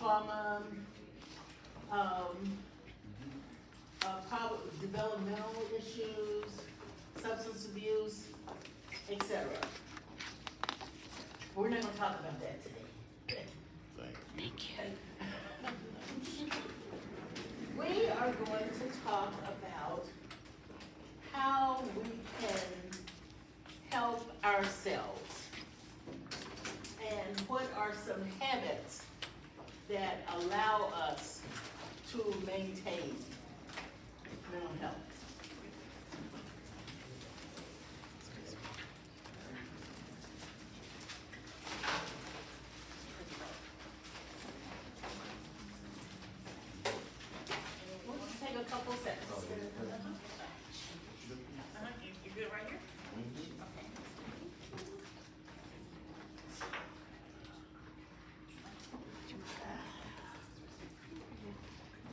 trauma, developmental issues, substance abuse, etc. We're not gonna talk about that today. Thank you. We are going to talk about how we can help ourselves and what are some habits that allow us to maintain mental health. We'll just take a couple seconds. You good right here?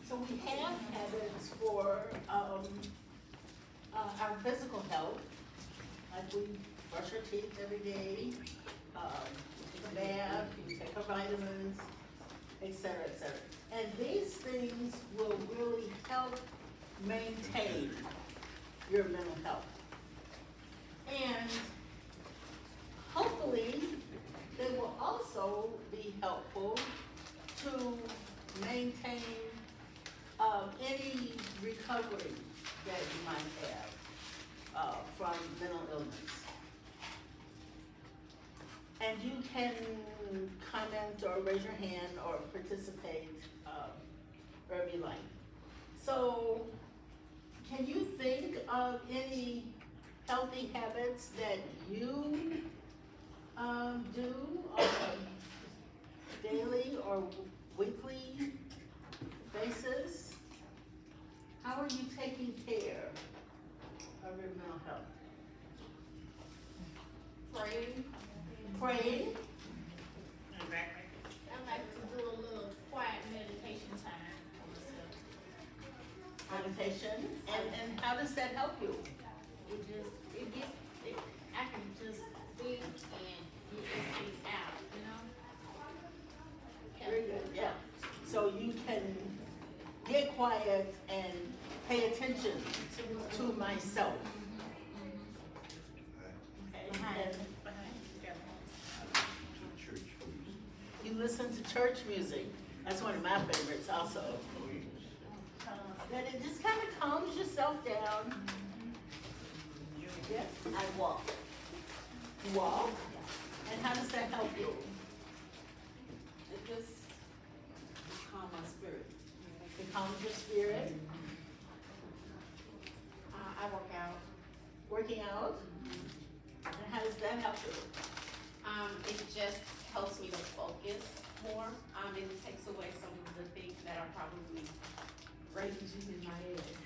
So we have habits for our physical health, like we brush our teeth every day, take a bath, we take our vitamins, etc., etc. And these things will really help maintain your mental health. And hopefully, they will also be helpful to maintain any recovery that you might have from mental illness. And you can comment or raise your hand or participate wherever you like. So, can you think of any healthy habits that you do on a daily or weekly basis? How are you taking care of your mental health? Praying. Praying? Exactly. I like to do a little quiet meditation time for myself. Meditation? And how does that help you? I can just think and get things out, you know? Very good, yeah. So you can get quiet and pay attention to myself. Okay. And you listen to church music. That's one of my favorites also. That it just kind of calms yourself down. Yes, I walk. You walk? And how does that help you? It just calm my spirit. It calms your spirit. I work out. Working out? And how does that help you? It just helps me to focus more. It takes away some of the things that are probably raging in my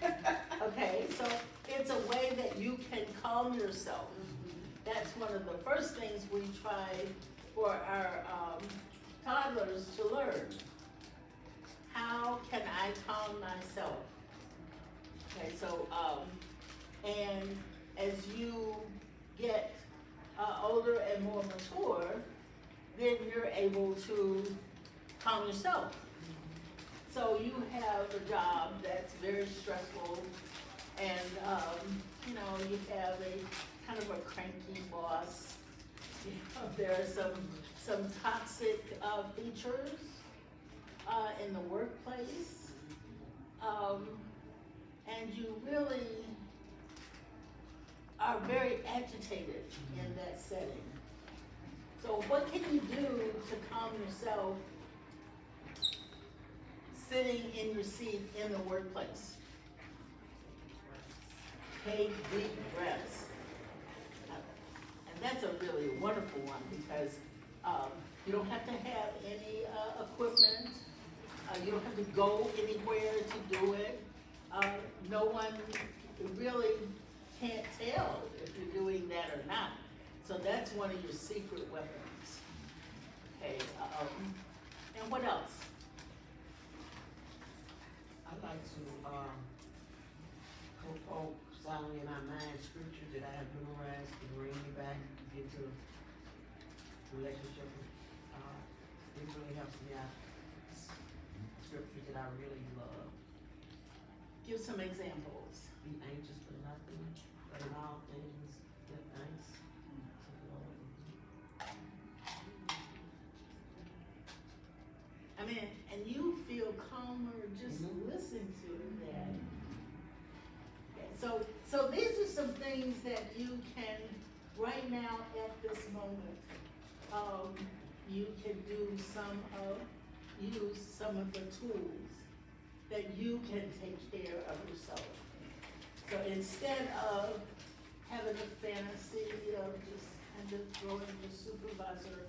head. Okay, so it's a way that you can calm yourself. That's one of the first things we try for our toddlers to learn. How can I calm myself? Okay, so, and as you get older and more mature, then you're able to calm yourself. So you have a job that's very stressful, and you have a kind of a cranky boss. There are some toxic features in the workplace, and you really are very agitated in that setting. So what can you do to calm yourself sitting in your seat in the workplace? Take deep breaths. And that's a really wonderful one because you don't have to have any equipment. You don't have to go anywhere to do it. No one really can't tell if you're doing that or not. So that's one of your secret weapons. Okay, and what else? I like to quote silently in our mind scripture that I have memorized to bring me back into relationship. It really helps me out. I really love. Give some examples. Be anxious for nothing, but in all things, give thanks to the Lord. I mean, and you feel calmer just Mhm. listen to that. Okay, so these are some things that you can, right now at this moment, you can use some of the tools that you can take care of yourself. So instead of having a fantasy of just kind of throwing your supervisor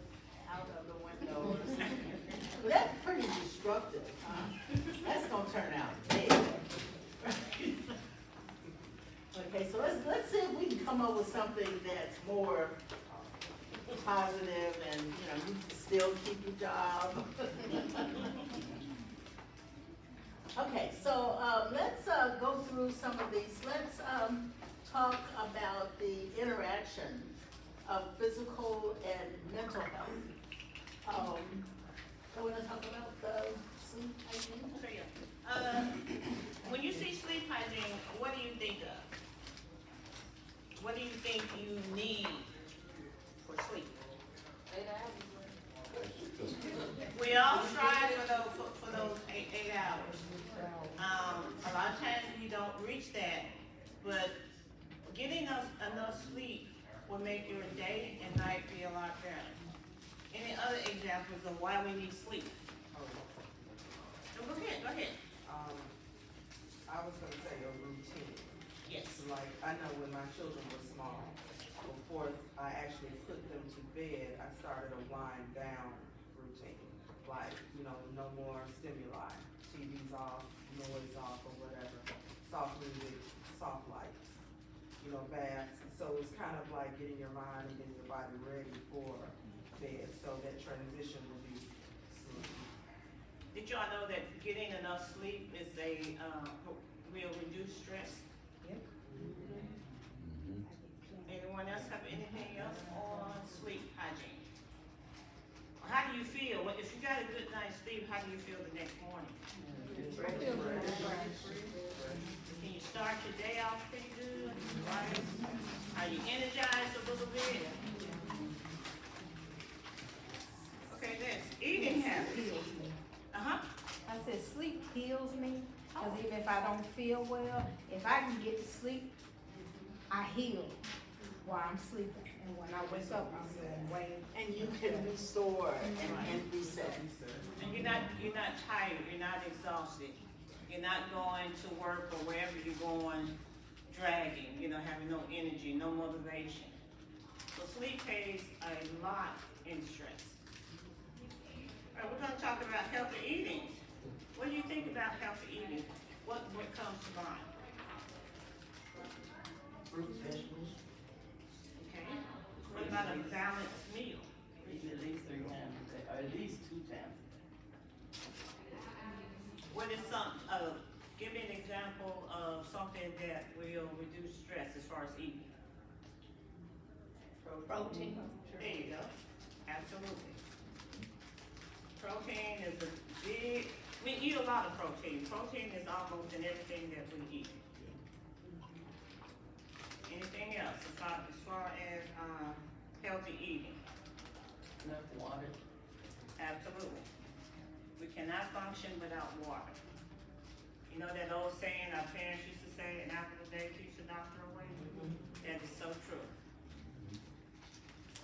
out of the window or something. Well, that's pretty destructive, huh? That's gonna turn out bad. Okay, so let's see if we can come up with something that's more positive and, you know, you can still keep your job. Okay, so, let's, go through some of these. Let's, talk about the interaction of physical and mental health. So we're gonna talk about the sleep hygiene. Okay, yeah. When you see sleep hygiene, what do you think of? What do you think you need for sleep? We all strive for those eight hours. A lot of times we don't reach that, but getting enough sleep will make your day and night be a lot better. Any other examples of why we need sleep? Go ahead. I was gonna say a routine. Yes. Like, I know when my children were small, before I actually put them to bed, I started a wind down routine. Like, you know, no more stimuli, TV's off, noise off, or whatever, soft music, soft lights, you know, baths. So it's kind of like getting your mind and getting your body ready for bed, so that transition will be smooth. Did y'all know that getting enough sleep is will reduce stress? Yep. Anyone else have anything else on sleep hygiene? Or how do you feel? If you got a good night's sleep, how do you feel the next morning? Can you start your day off pretty good? Right? Are you energized a little bit? Okay, next, eating habits. Uh-huh. I said sleep heals me, cause even if I don't feel well, if I can get to sleep, I heal while I'm sleeping. And when I wake up, I'm way. And you can restore and reset. And you're not tired, you're not exhausted. You're not going to work or wherever you're going dragging, having no energy, no motivation. So sleep pays a lot in stress. All right, we're gonna talk about healthy eating. What do you think about healthy eating? What comes to mind? Fruits, vegetables, Okay. What about a balanced meal? Eat at least 3 times a day, or at least 2 times. What is give me an example of something that will reduce stress as far as eating. Protein. There you go. Absolutely. Protein is we eat a lot of protein. Protein is almost in everything that we eat. Anything else as far as healthy eating? Enough water. Absolutely. We cannot function without water. You know that old saying our parents used to say, an apple a day keeps the doctor away? That is so true.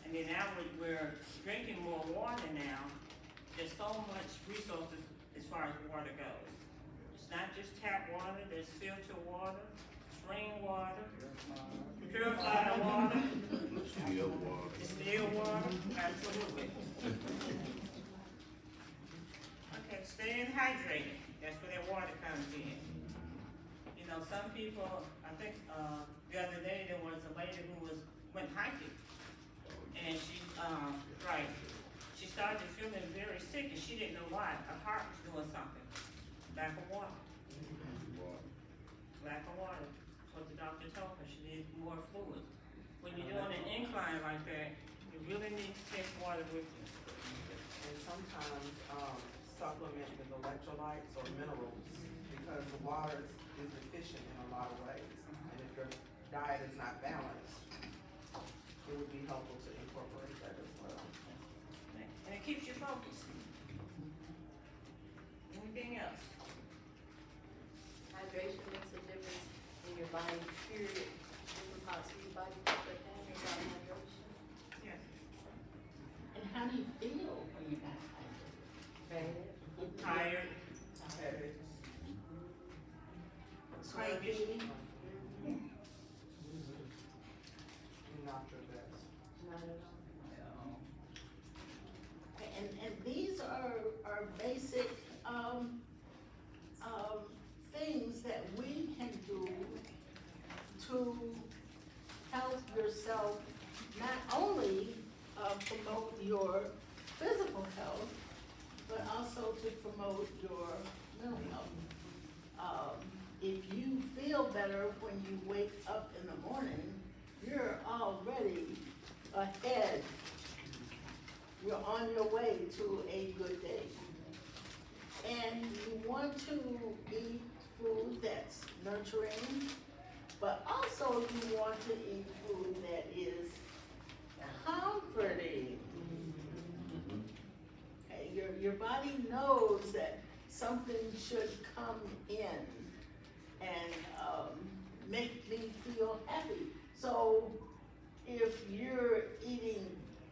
And then now we're drinking more water now. There's so much resources as far as water goes. It's not just tap water, there's filtered water, spring water, purified water, Still water. distilled water, absolutely. Okay, staying hydrated, that's where that water comes in. Some people, I think, the other day there was a lady who went hiking. And she started feeling very sick and she didn't know why. Her heart was doing something. Lack of water. Lack of water. What the doctor told her, she needed more fluid. When you're doing an incline like that, you really need to take water with you. And sometimes, supplement with electrolytes or minerals, because the water is deficient in a lot of ways. And if your diet is not balanced, it would be helpful to incorporate that as well. And it keeps you focused. Anything else? Hydration makes a difference in your body, period. Different parts of your body put that down without hydration. Yes. And how do you feel when you're not hydrated? Bad. Tired, Headaches, sluggish. not your best. Not at all. And these are basic, things that we can do to help yourself not only, promote your physical health, but also to promote your mental health. If you feel better when you wake up in the morning, you're already ahead. You're on your way to a good day. And you want to eat food that's nurturing, but also you want to eat food that is comforting. Okay, your body knows that something should come in and make me feel happy. So if you're eating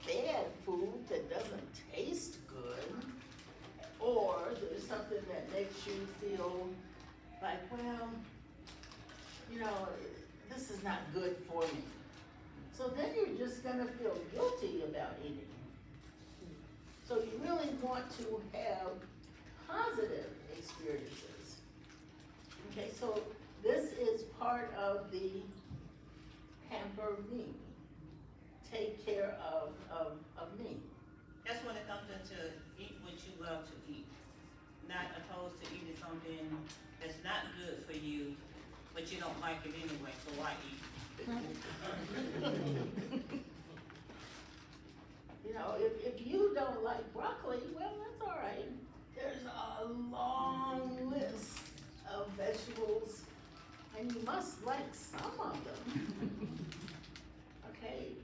bad food that doesn't taste good, or there's something that makes you feel like, well, you know, this is not good for me. So then you're just gonna feel guilty about eating. So you really want to have positive experiences. Okay, so this is part of the pamper me. Take care of me. That's when it comes into eat what you love to eat. Not opposed to eating something that's not good for you, but you don't like it anyway, so why eat? You know, if you don't like broccoli, well, that's all right. There's a long list of vegetables, and you must like some of them. Okay,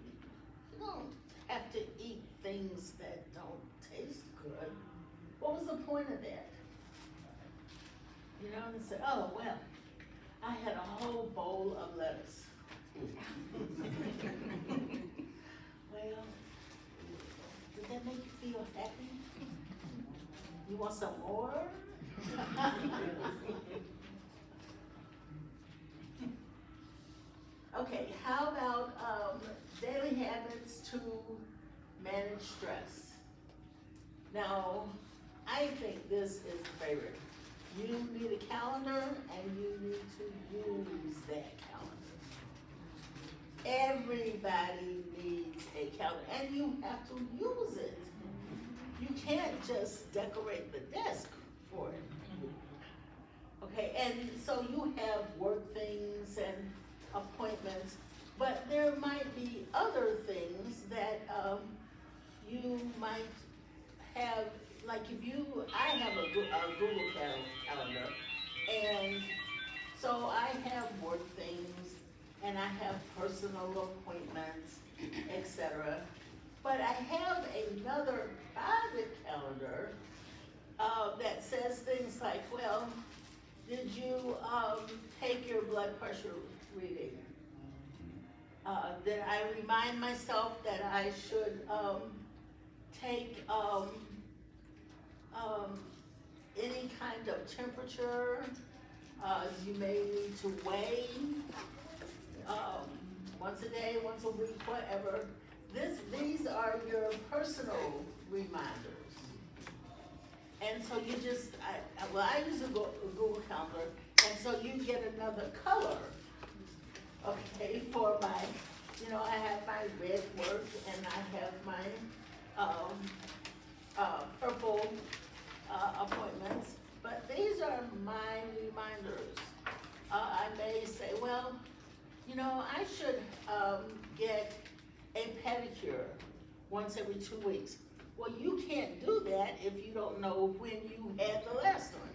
you don't have to eat things that don't taste good. What was the point of that? You know, and say, oh, well, I had a whole bowl of lettuce. Well, did that make you feel happy? You want some more? Okay, how about daily habits to manage stress? Now, I think this is a favorite. You need a calendar and you need to use that calendar. Everybody needs a calendar and you have to use it. You can't just decorate the desk for it. Okay, and so you have work things and appointments, but there might be other things that you might have, like I have a Google calendar, and so I have work things, and I have personal appointments, etc. But I have another private calendar that says things like, well, did you take your blood pressure reading? Did I remind myself that I should take any kind of temperature? You may need to weigh once a day, once a week, whatever. These are your personal reminders. And so you just, I use a Google Calendar, and so you get another color, okay, for my, I have my red work, and I have my purple appointments, but these are my reminders. I may say, well, I should get a pedicure once every 2 weeks. Well, you can't do that if you don't know when you had the last one.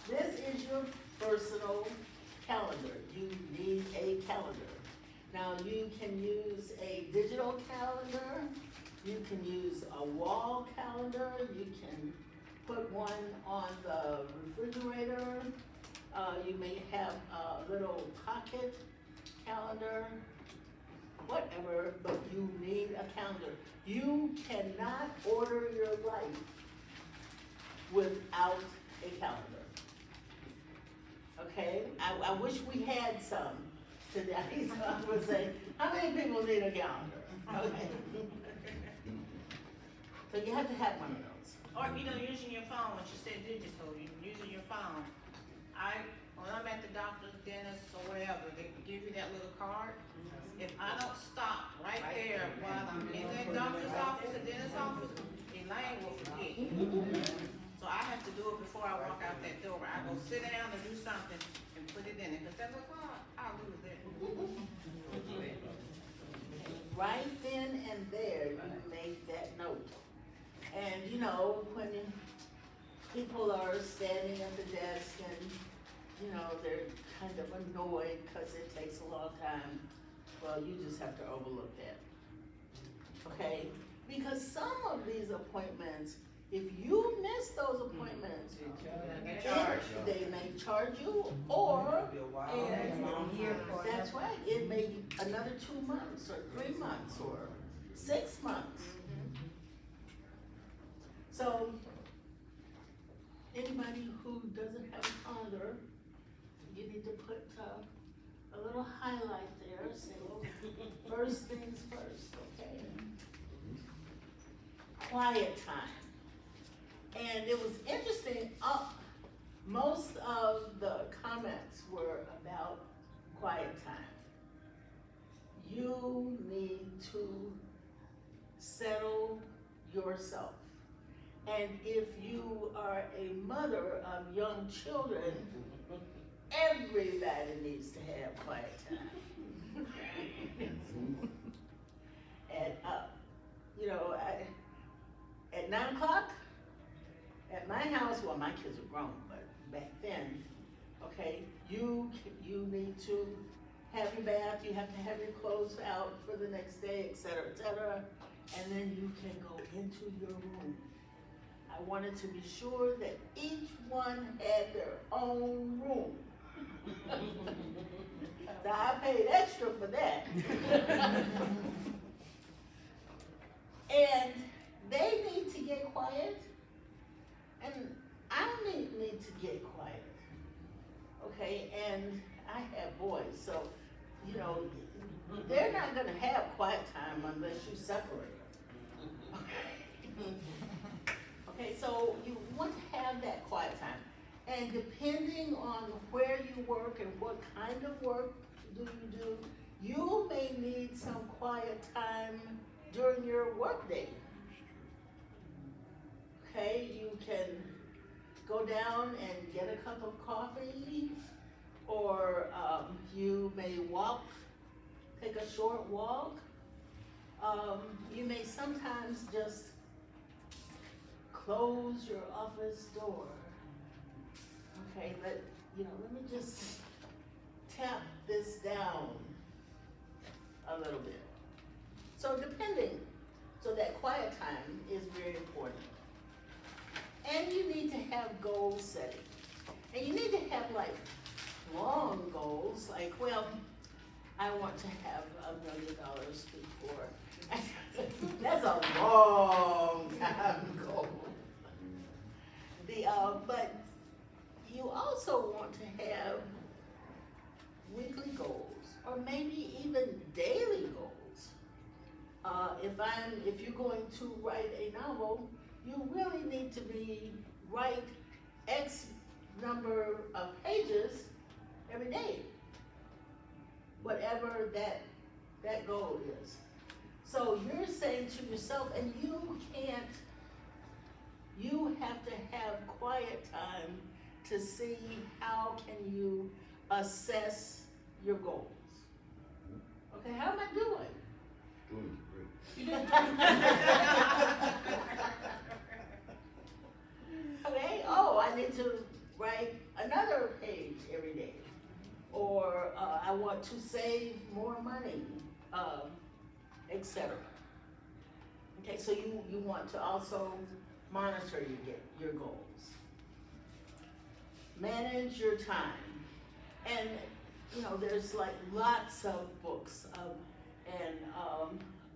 This is your personal calendar. You need a calendar. Now, you can use a digital calendar, you can use a wall calendar, you can put one on the refrigerator, you may have a little pocket calendar, whatever, but you need a calendar. You cannot order your life without a calendar. Okay, I wish we had some today, so I would say, how many people need a calendar? Okay. So you have to have one of those. Or, using your phone, when you said digital, using your phone. When I'm at the doctor's, dentist, or whatever, they give you that little card. If I don't stop right there while I'm in that doctor's office or dentist's office, Elaine will forget. So I have to do it before I walk out that door. I go sit down and do something and put it in it, cause that little card, I'll lose it. Right then and there, you make that note. And when people are standing at the desk and, they're kind of annoyed because it takes a long time, well, you just have to overlook that. Okay? Because some of these appointments, if you miss those appointments, they may charge you, or, It'll be a while. and that's right, it may be another 2 months, or 3 months, or 6 months. So, anybody who doesn't have a calendar, you need to put a little highlight there, say, first things first, okay? Quiet time. And it was interesting, most of the comments were about quiet time. You need to settle yourself. And if you are a mother of young children, everybody needs to have quiet time. And, at 9 o'clock, at my house, well, my kids are grown, but back then, okay, you need to have your bath, you have to have your clothes out for the next day, et cetera, and then you can go into your room. I wanted to be sure that each one had their own room. So I paid extra for that. And they need to get quiet, and I need to get quiet. Okay, and I have boys, so, they're not gonna have quiet time unless you separate them. Okay, so you want to have that quiet time. And depending on where you work and what kind of work do, you may need some quiet time during your workday. Okay, you can go down and get a cup of coffee, or you may take a short walk. You may sometimes just close your office door. Okay, let me just tap this down a little bit. So that quiet time is very important. And you need to have goal setting. And you need to have long goals, I want to have $1 million before. That's a long time goal. But you also want to have weekly goals, or maybe even daily goals. If you're going to write a novel, you really need to write X number of pages every day, whatever that goal is. So you're saying to yourself, and you have to have quiet time to see how can you assess your goals. Okay, how am I doing? Doing great. Okay, oh, I need to write another page every day. Or, I want to save more money, etc. Okay, so you want to also monitor your goals. Manage your time. And, there's like lots of books and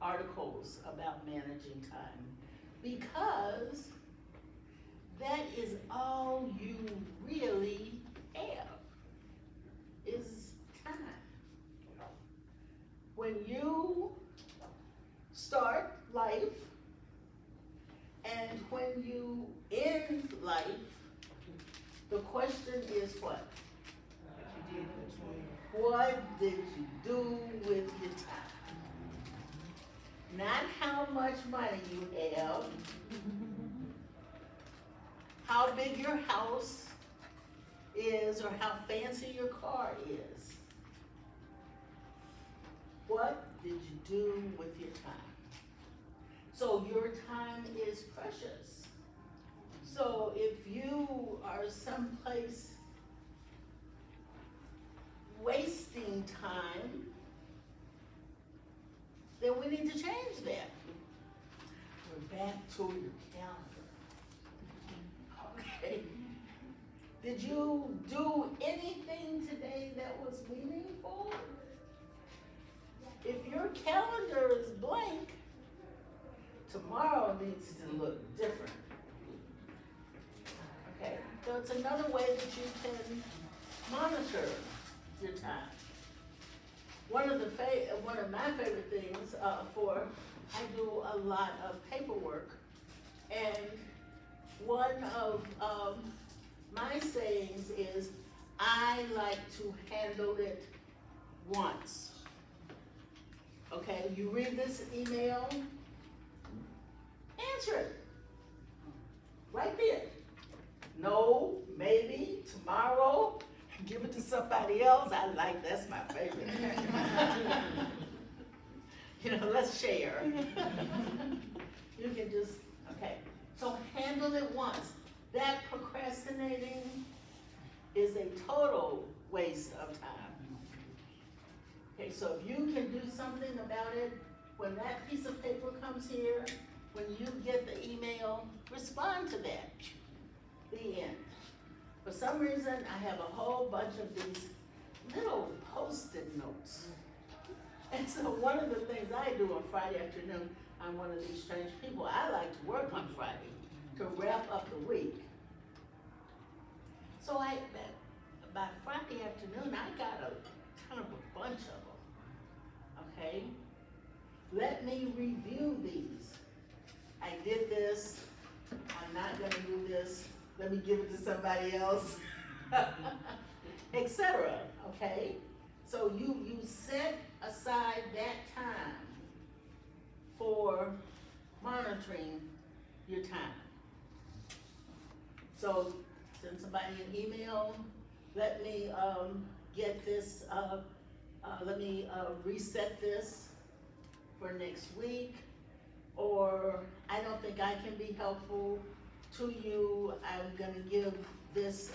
articles about managing time, because that is all you really have, is time. When you start life and when you end life, the question is what? What did you do with your time? Not how much money you have, how big your house is, or how fancy your car is. What did you do with your time? So your time is precious. So if you are someplace wasting time, then we need to change that. We're back to your calendar. Okay. Did you do anything today that was meaningful? If your calendar is blank, tomorrow needs to look different. Okay, so it's another way that you can monitor your time. One of my favorite things I do a lot of paperwork, and one of my sayings is, I like to handle it once. Okay, you read this email, answer it. Right there. No, maybe, tomorrow, give it to somebody else. That's my favorite. Let's share. You can just, okay. So handle it once. That procrastinating is a total waste of time. Okay, so if you can do something about it, when that piece of paper comes here, when you get the email, respond to that. The end. For some reason, I have a whole bunch of these little Post-it notes. And so one of the things I do on Friday afternoon, I'm one of these strange people, I like to work on Friday to wrap up the week. So by Friday afternoon, I got kind of a bunch of them, okay? Let me review these. I did this, I'm not gonna do this, let me give it to somebody else, etc., okay? So you set aside that time for monitoring your time. So send somebody an email, let me get this, let me reset this for next week, or I don't think I can be helpful to you, I'm gonna give this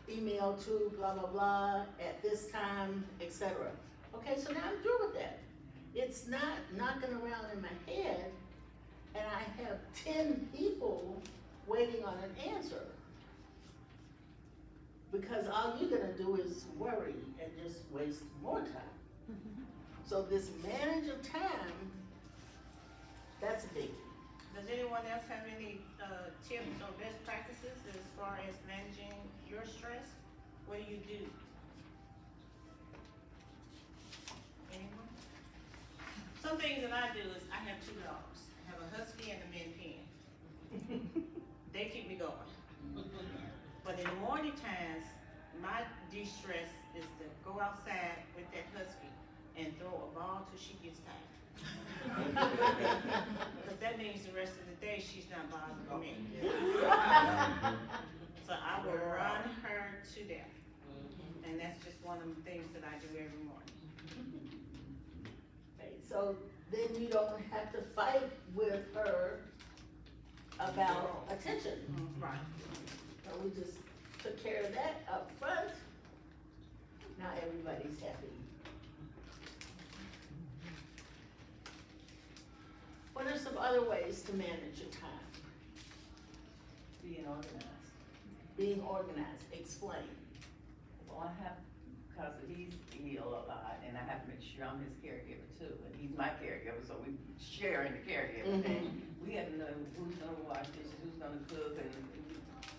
email to blah, blah, blah at this time, etc. Okay, so now I'm through with that. It's not knocking around in my head, and I have 10 people waiting on an answer. Because all you're gonna do is worry and just waste more time. So this manage of time, that's a biggie. Does anyone else have any tips or best practices as far as managing your stress? What do you do? Anyone? Some things that I do is I have 2 dogs. I have a husky and a Min Pin. They keep me going. But in the morning times, my de-stress is to go outside with that husky and throw a ball till she gets tired. Because that means the rest of the day she's not bothering me. So I will run her to death. And that's just one of the things that I do every morning. Okay, so then you don't have to fight with her about attention. Right. So we just took care of that up front. Now everybody's happy. What are some other ways to manage your time? Being organized. Being organized, explain. Well, I have, cause he's ill a lot, and I have to make sure I'm his caregiver too, and he's my caregiver, so we sharing the caregiver. Mhm. We have to know who's gonna wash dishes, who's gonna cook, and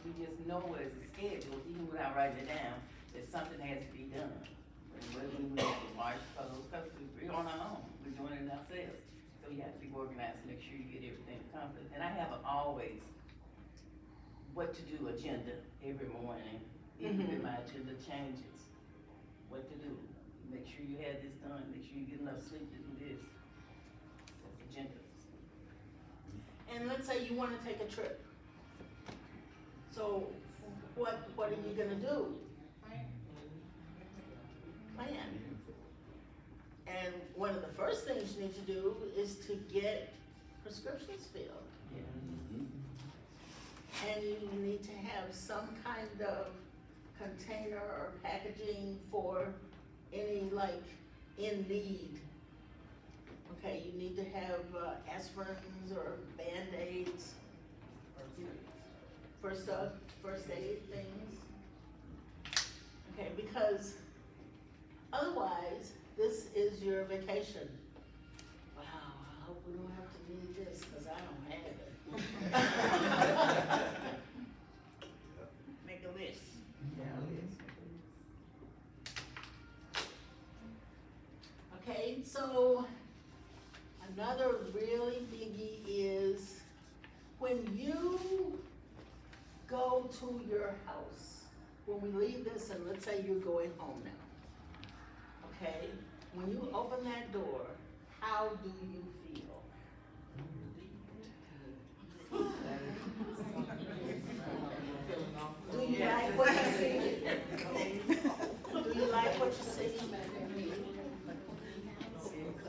we just know what is scheduled, even without writing it down, that something has to be done. And whether we have to wash clothes, cause we're on our own, we're doing it ourselves. So you have to be organized to make sure you get everything accomplished. And I have always what to do agenda every morning, even if my agenda changes. What to do, make sure you have this done, make sure you get enough sleep to do this. That's agenda. And let's say you wanna take a trip. So what are you gonna do? Plan. And one of the first things you need to do is to get prescriptions filled. And you need to have some kind of container or packaging for any like in need. Okay, you need to have aspirins or Band-Aids, first aid things. Okay, because otherwise, this is your vacation. Wow, I hope we don't have to need this, cause I don't have it. Make a list. Okay, so another really biggie is when you go to your house, when we leave this and let's say you're going home now, okay? When you open that door, how do you feel? Do you like what you see? Do you like what you see?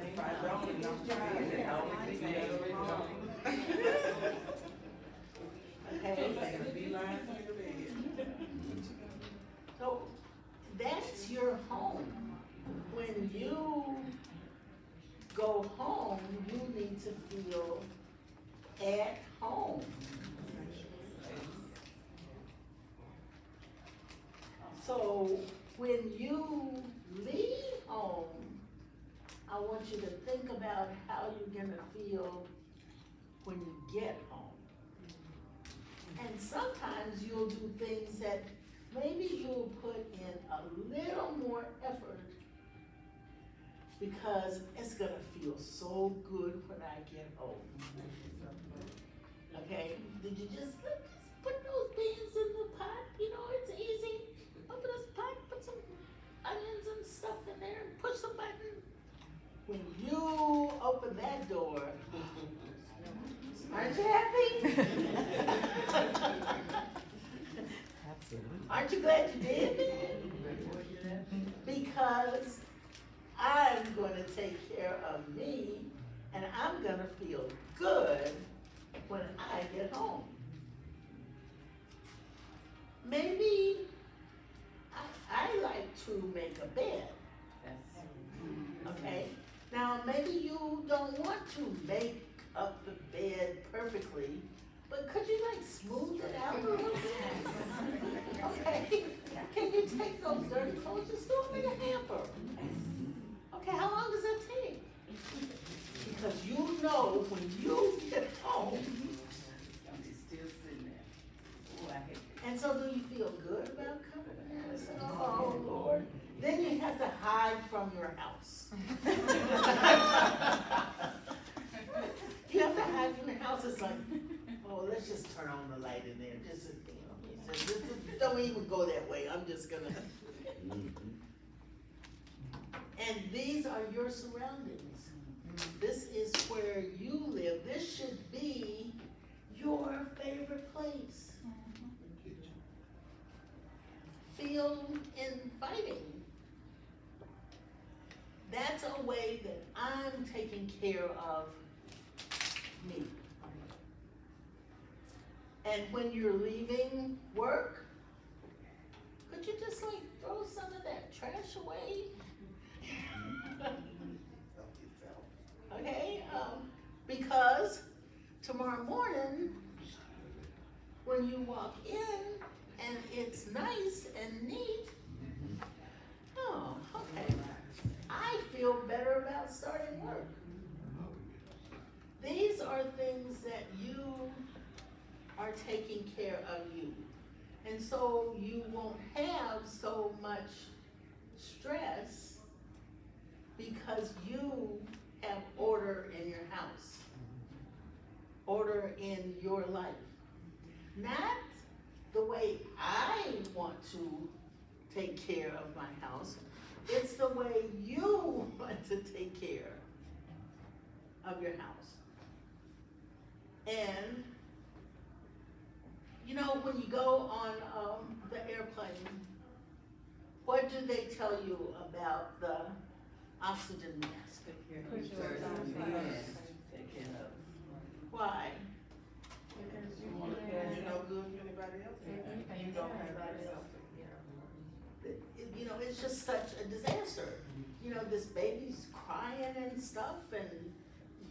If I don't, I'm tired, and I always think Okay, a beeline for your bed. so that's your home. When you go home, you need to feel at home. So when you leave home, I want you to think about how you're gonna feel when you get home. And sometimes you'll do things that maybe you'll put in a little more effort because it's gonna feel so good when I get home. Okay, did you just put those beans in the pot? You know, it's easy. Open this pot, put some onions and stuff in there and push the button. When you open that door, aren't you happy? Aren't you glad you did that? Because I'm gonna take care of me and I'm gonna feel good when I get home. Maybe I like to make a bed, okay? Now, maybe you don't want to make up the bed perfectly, but could you like smooth it out a little bit? Okay, can you take those dirty clothes, just throw them in a hamper? Okay, how long does that take? Because you know when you get home, I'm just still sitting there. Oh, I hate it. and so do you feel good about coming there and saying, oh Lord? Then you have to hide from your house. You have to hide from your house, it's like, oh, let's just turn on the light in there, just, you know, just don't even go that way, I'm just gonna. And these are your surroundings. This is where you live, this should be your favorite place. Feel inviting. that's a way that I'm taking care of me. And when you're leaving work, could you just like throw some of that trash away? Okay, because tomorrow morning, when you walk in and it's nice and neat, oh, okay, I feel better about starting work. These are things that you are taking care of you. And so you won't have so much stress because you have order in your house, order in your life. Not the way I want to take care of my house, it's the way you want to take care of your house. And you know, when you go on the airplane, what do they tell you about the oxygen mask? Take care of. Why? It's no good for anybody else. You don't have yourself. You know, it's just such a disaster. You know, this baby's crying and stuff, and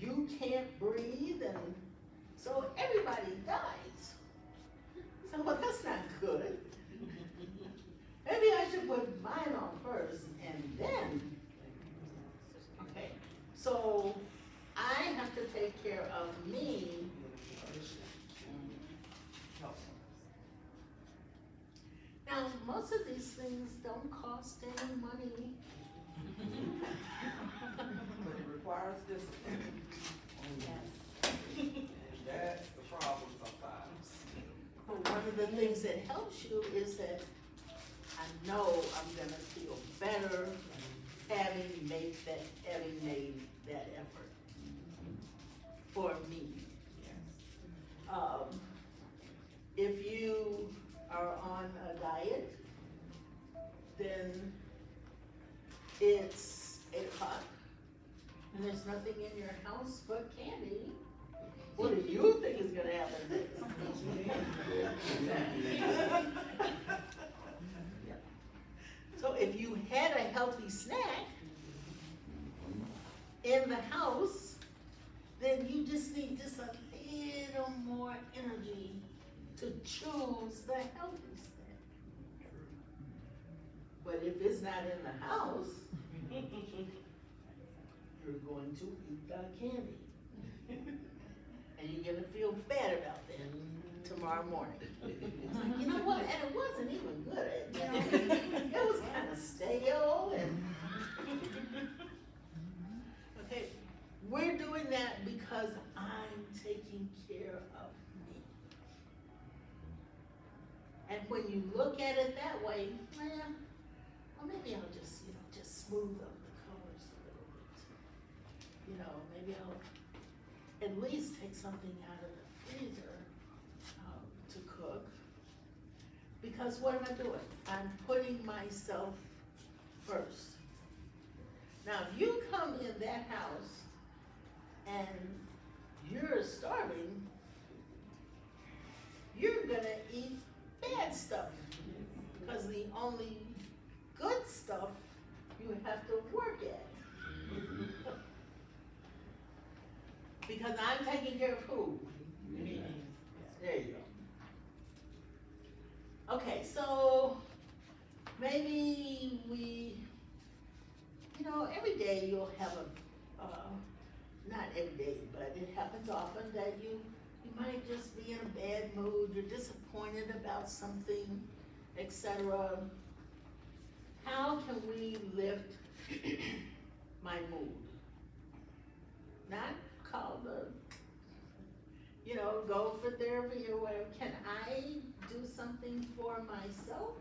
you can't breathe, and so everybody dies. So, well, that's not good. Maybe I should put mine on first, and then, okay. So, I have to take care of me. Now, most of these things don't cost any money. But it requires discipline. That's the problem sometimes. But one of the things that helps you is that I know I'm gonna feel better having made that effort for me. If you are on a diet, then it's 8 o'clock and there's nothing in your house but candy. What do you think is gonna happen next? So if you had a healthy snack in the house, then you just need just a little more energy to choose the healthy snack. But if it's not in the house, you're going to eat the candy. And you're gonna feel bad about that tomorrow morning. It's like, you know what, and it wasn't even good, you know, it was kind of stale and. Okay, we're doing that because I'm taking care of me. And when you look at it that way, well, maybe I'll just, you know, just smooth up the colors a little bit. You know, maybe I'll at least take something out of the freezer to cook. Because what am I doing? I'm putting myself first. Now, if you come in that house and you're starving, you're gonna eat bad stuff. Because the only good stuff you have to work at. Because I'm taking care of who? Me. There you go. Okay, so maybe we, you know, every day you'll have not every day, but it happens often that you might just be in a bad mood, you're disappointed about something, etc. How can we lift my mood? Not call the, you know, go for therapy or whatever. Can I do something for myself?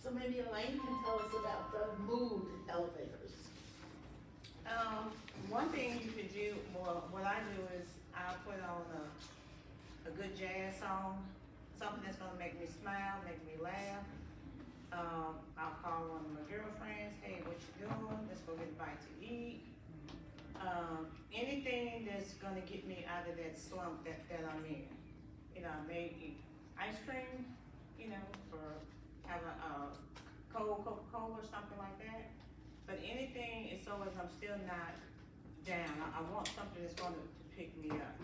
So maybe Elaine can tell us about the mood elevators. One thing you could do, well, what I do is I'll put on a good jazz song, something that's gonna make me smile, make me laugh. I'll call one of my girlfriends, hey, what you doing? Let's go get a bite to eat. Anything that's gonna get me out of that slump that I'm in. You know, I may eat ice cream, you know, or have a cold Coca-Cola or something like that. But anything, as long as I'm still not down, I want something that's gonna pick me up.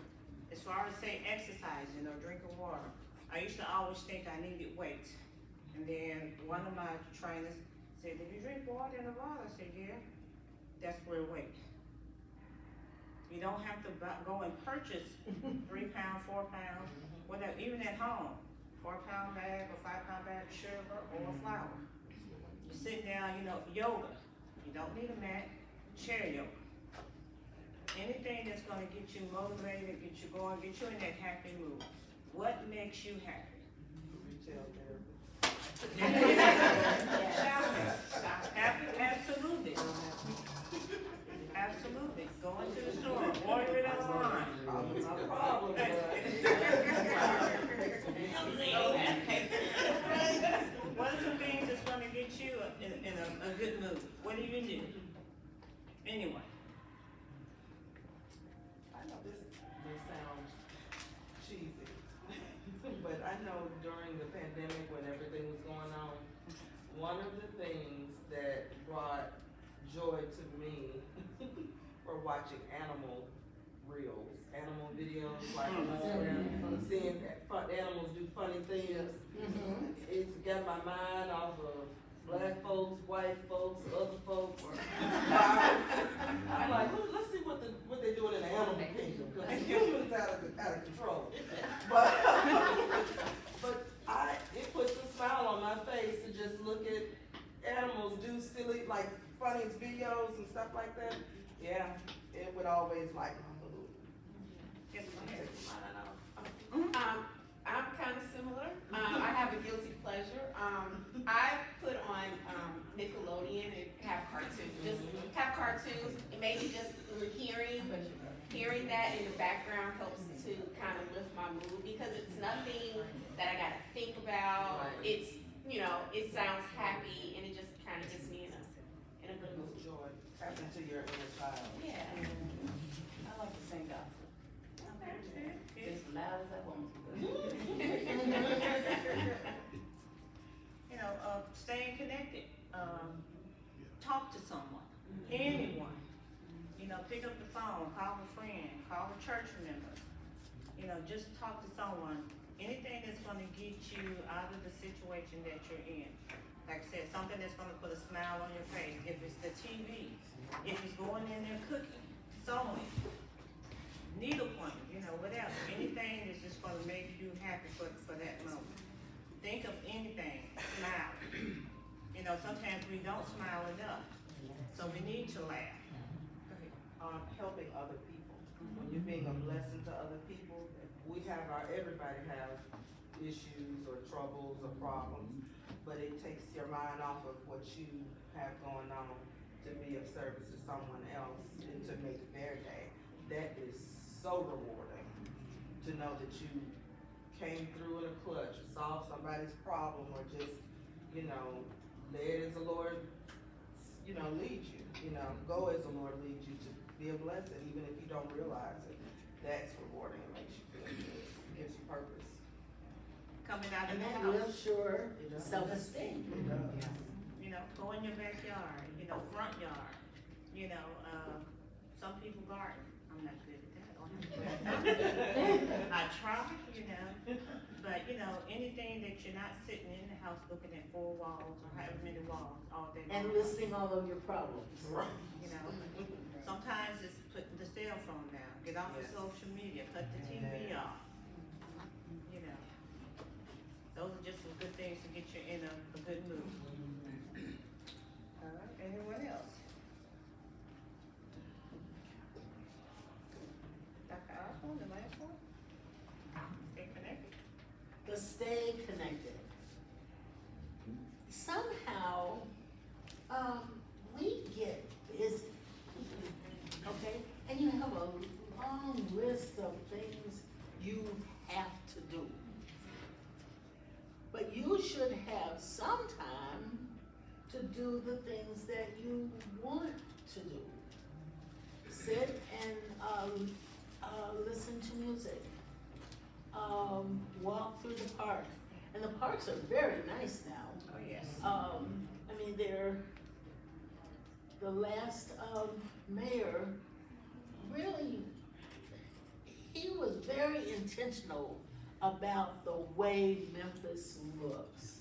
As far as say exercising or drinking water, I used to always think I needed weight. And then one of my trainers said, did you drink water in a bottle? I said, yeah, that's where weight. You don't have to go and purchase 3 pound, 4 pound, whatever, even at home, 4 pound bag or 5 pound bag of sugar or flour. You sit down, you know, yoga. You don't need a mat, chair yoga. Anything that's gonna get you motivated, get you going, get you in that happy mood. What makes you happy? Retail therapy. Absolutely. Absolutely. Go into the store, order it online. Problems are problems, What are some things that's gonna get you in a good mood? What do you do? Anyway. I know this may sound cheesy, but I know during the pandemic when everything was going on, one of the things that brought joy to me for watching animal reels, animal videos, like seeing animals do funny things. It's got my mind off of black folks, white folks, other folks. I'm like, let's see what they're doing in the animal kingdom, because humans out of control. But it puts a smile on my face to just look at animals do silly, like funny videos and stuff like that. Yeah, it would always like, Yes, take your mind off. I'm kind of similar. I have a guilty pleasure. I put on Nickelodeon and have cartoons. Just have cartoons. And maybe just hearing that in the background helps to kind of lift my mood because it's nothing that I gotta think about. Right. It's, you know, it sounds happy and it just kind of gets me in a good mood. Joy, tap into your inner child. Yeah. I like to sing gospel, okay. as loud as I want to. You know, staying connected, talk to someone, anyone. You know, pick up the phone, call a friend, call a church member. You know, just talk to someone. Anything that's gonna get you out of the situation that you're in. Like I said, something that's gonna put a smile on your face. If it's the TV, if it's going in there cooking, sewing, needlepoint, you know, whatever. Anything that's just gonna make you happy for that moment. Think of anything, smile. You know, sometimes we don't smile enough, so we need to laugh. Go ahead. Helping other people. When you're being a blessing to other people, everybody has issues or troubles or problems, but it takes your mind off of what you have going on to be of service to someone else and to make their day. That is so rewarding to know that you came through in a clutch, solved somebody's problem, or just, led as the Lord, leads you. Go as the Lord leads you to be a blessing, even if you don't realize it. That's rewarding. It makes you feel good. It gives you purpose. Coming out of And the that house. lifts your self-esteem. You know, go in your backyard, front yard, some people garden. I'm not good at that. I try, but anything that you're not sitting in the house looking at 4 walls or however many walls all day long. And listing all of your problems. Sometimes it's putting the cell phone down, get off of social media, cut the TV off. Those are just some good things to get you in a good mood. All right, anyone else? Dr. Osbourne, the last one? Stay connected. To stay connected. Somehow, we get busy, okay? And you have a long list of things you have to do. But you should have some time to do the things that you want to do. Sit and, listen to music. Walk through the park. And the parks are very nice now. Oh, yes. I mean, the last, mayor really, he was very intentional about the way Memphis looks.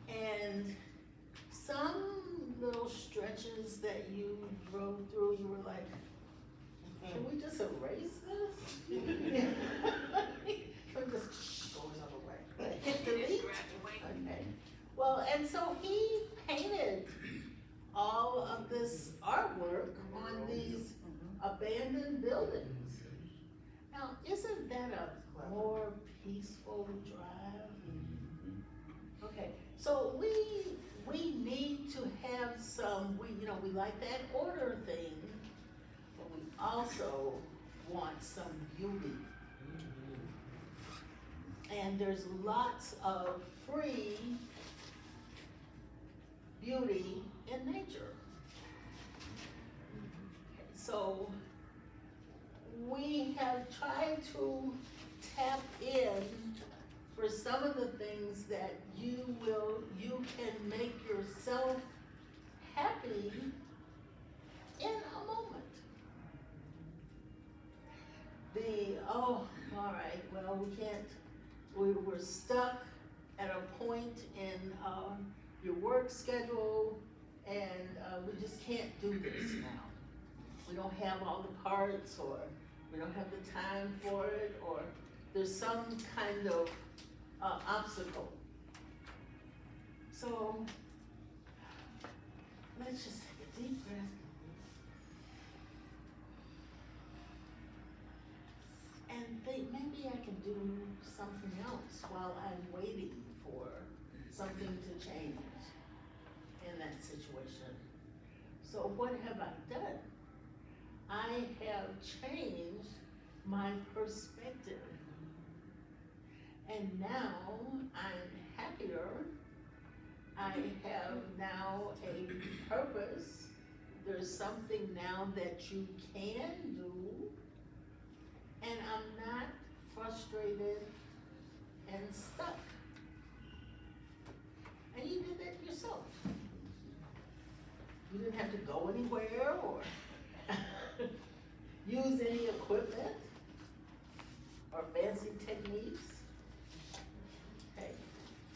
And some little stretches that you drove through, you were like, can we just erase this? Can we just Going other way. hit delete? Okay. Well, and so he painted all of this artwork on these abandoned buildings. Now, isn't that a more peaceful drive? Okay, so we need to have some, we like that order thing, but we also want some beauty. And there's lots of free beauty in nature. So we have tried to tap in for some of the things that you can make yourself happy in a moment. All right, well, we're stuck at a point in your work schedule, and we just can't do this now. We don't have all the parts, or we don't have the time for it, or there's some kind of obstacle. So let's just take a deep breath. And think maybe I can do something else while I'm waiting for something to change in that situation. So what have I done? I have changed my perspective. And now I'm happier. I have now a purpose. There's something now that you can do. And I'm not frustrated and stuck. And you did that yourself. You didn't have to go anywhere or use any equipment or fancy techniques. Okay.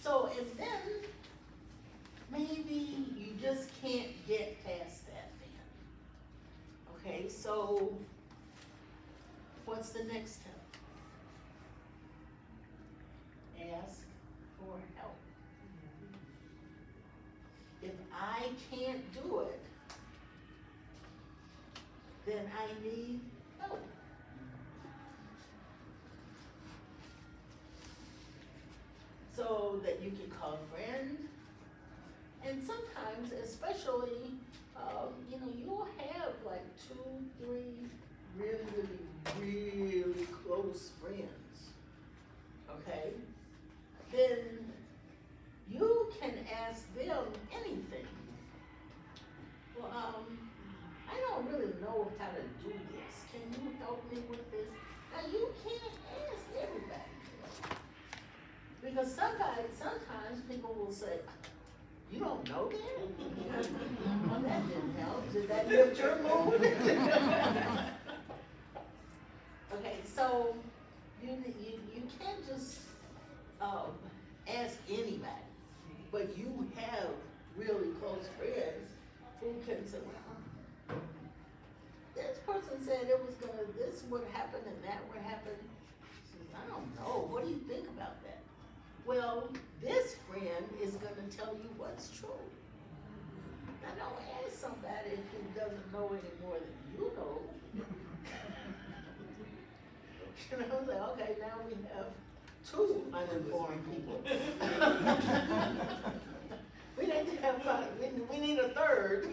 So, and then maybe you just can't get past that then. Okay, so what's the next step? Ask for help. If I can't do it, then I need help. So that you can call a friend. And sometimes, especially, you'll have like 2, 3 really close friends. Okay? Then you can ask them anything. Well, I don't really know how to do this. Can you help me with this? Now you can't ask everybody. Because sometimes people will say, you don't know that? Well, that didn't help. Did that lift your mood? Okay, so you can't just ask anybody, but you have really close friends who can say, well, this person said this would happen and that would happen. Says, I don't know, what do you think about that? Well, this friend is gonna tell you what's true. Now don't ask somebody who doesn't know any more than you know. Okay, now we have 2 uninformed people. We need to have 5, we need a 3rd.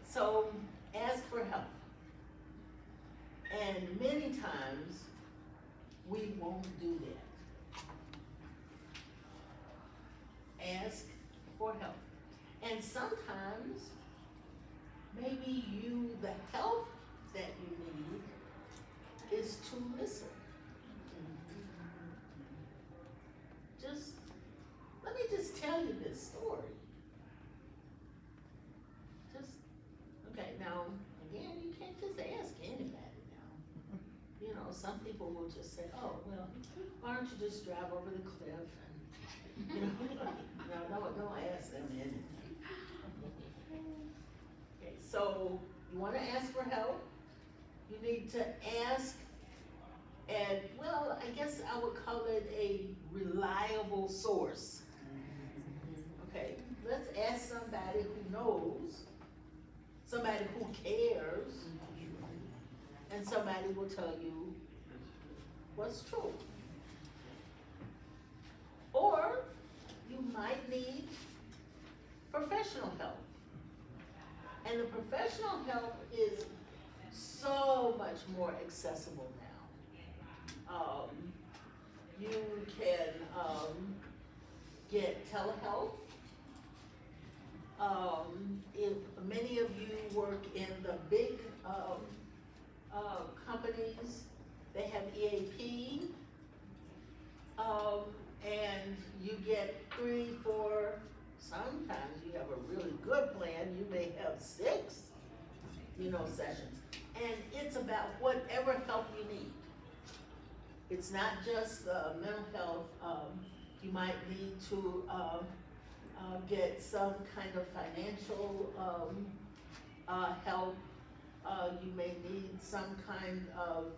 So, ask for help. And many times, we won't do that. ask for help. And sometimes, maybe the help that you need is to listen. Let me just tell you this story. Okay, now, again, you can't just ask anybody now. You know, some people will just say, oh, well, why don't you just drive over the cliff and, you know, no, don't ask them anything. Okay, so you wanna ask for help, you need to ask, and, well, I guess I would call it a reliable source. Okay, let's ask somebody who knows, somebody who cares, and somebody will tell you what's true. Or you might need professional help. And the professional help is so much more accessible now. You can get telehealth. If many of you work in the big companies, they have EAP, and you get 3, 4, sometimes you have a really good plan, you may have 6, sessions. And it's about whatever help you need. It's not just mental health. You might need to get some kind of financial help. You may need some kind of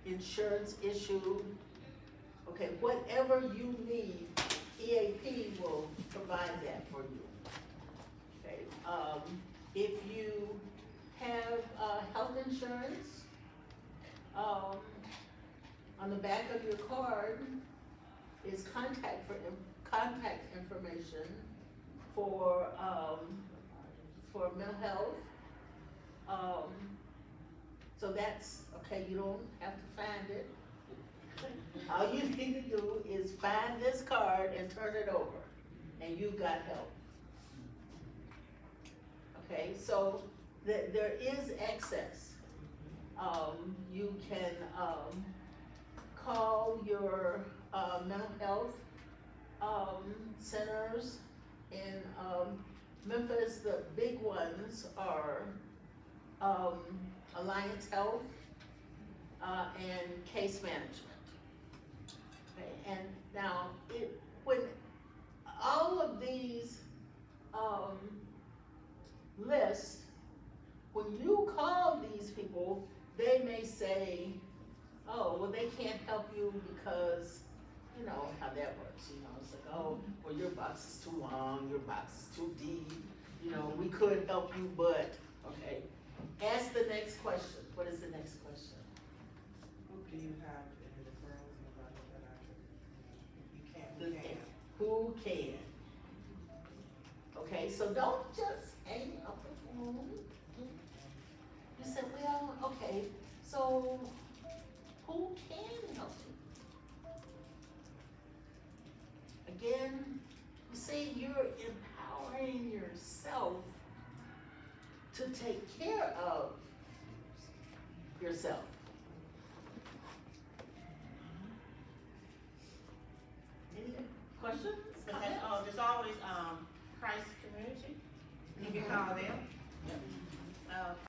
insurance issue. Okay, whatever you need, EAP will provide that for you. Okay, if you have health insurance, on the back of your card is contact information for mental health. So that's, okay, you don't have to find it. All you need to do is find this card and turn it over, and you've got help. Okay, so there is access. You can call your mental health centers in Memphis. The big ones are Alliance Health and Case Management. Okay, and now when all of these lists, when you call these people, they may say, oh, well, they can't help you because, you know how that works, it's like, oh, well, your box is too long, your box is too deep, we could help you, but, okay. Ask the next question. What is the next question? Do you have any referrals about that? You can. Who can? Okay, so don't just hang up the phone. You said, well, okay, so who can help you? Again, you see, you're empowering yourself to take care of yourself. Any questions? But there's always crisis community. You can call them.